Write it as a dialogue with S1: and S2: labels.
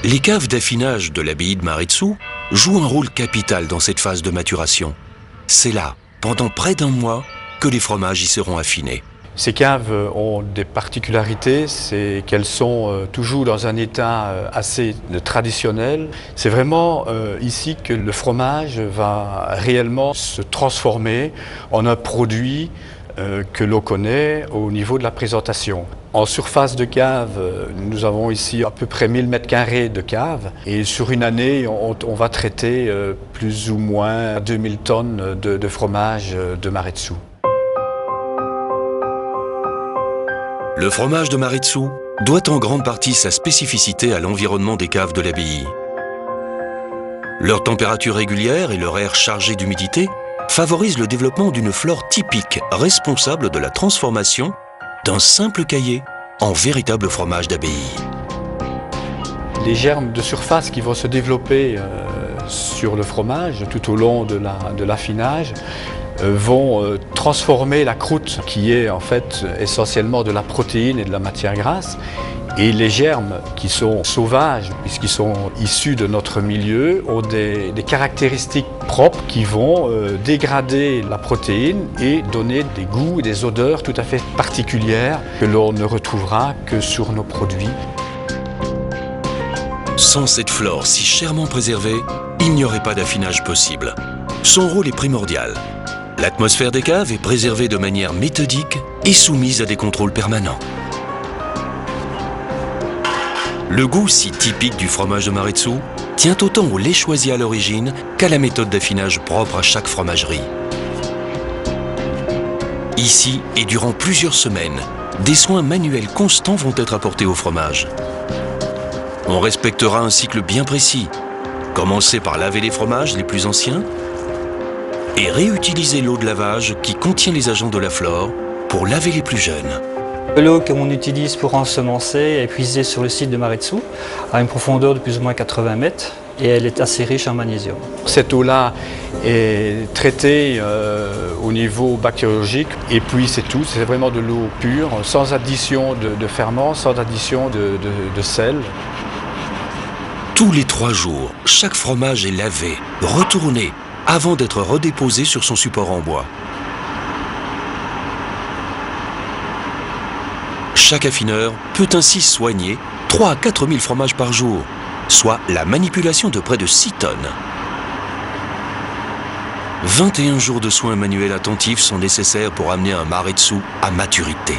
S1: Les caves d'affinage de l'abbaye de Maretsu jouent un rôle capital dans cette phase de maturation. C'est là, pendant près d'un mois, que les fromages y seront affinés.
S2: Ces caves ont des particularités, c'est qu'elles sont toujours dans un état assez traditionnel. C'est vraiment ici que le fromage va réellement se transformer en un produit que l'on connaît au niveau de la présentation. En surface de cave, nous avons ici à peu près 1000 m² de cave et sur une année, on va traiter plus ou moins 2000 tonnes de fromage de Maretsu.
S1: Le fromage de Maretsu doit en grande partie sa spécificité à l'environnement des caves de l'abbaye. Leur température régulière et leur air chargé d'humidité favorisent le développement d'une flore typique responsable de la transformation d'un simple caillé en véritable fromage d'abbaye.
S2: Les germes de surface qui vont se développer sur le fromage tout au long de l'affinage vont transformer la croûte qui est en fait essentiellement de la protéine et de la matière grasse. Et les germes qui sont sauvages, puisqu'ils sont issus de notre milieu, ont des caractéristiques propres qui vont dégrader la protéine et donner des goûts et des odeurs tout à fait particulières que l'on ne retrouvera que sur nos produits.
S1: Sans cette flore si chèrement préservée, il n'y aurait pas d'affinage possible. Son rôle est primordial. L'atmosphère des caves est préservée de manière méthodique et soumise à des contrôles permanents. Le goût si typique du fromage de Maretsu tient autant au lait choisi à l'origine qu'à la méthode d'affinage propre à chaque fromagerie. Ici, et durant plusieurs semaines, des soins manuels constants vont être apportés au fromage. On respectera un cycle bien précis. Commencer par laver les fromages les plus anciens et réutiliser l'eau de lavage qui contient les agents de la flore pour laver les plus jeunes.
S3: L'eau qu'on utilise pour ensemencer est puisée sur le site de Maretsu à une profondeur de plus ou moins 80 mètres et elle est assez riche en magnésium.
S2: Cette eau-là est traitée au niveau bactériologique et puis c'est tout, c'est vraiment de l'eau pure, sans addition de ferments, sans addition de sel.
S1: Tous les 3 jours, chaque fromage est lavé, retourné, avant d'être redéposé sur son support en bois. Chaque affineur peut ainsi soigner 3 à 4 000 fromages par jour, soit la manipulation de près de 6 tonnes. 21 jours de soins manuels attentifs sont nécessaires pour amener un Maretsu à maturité.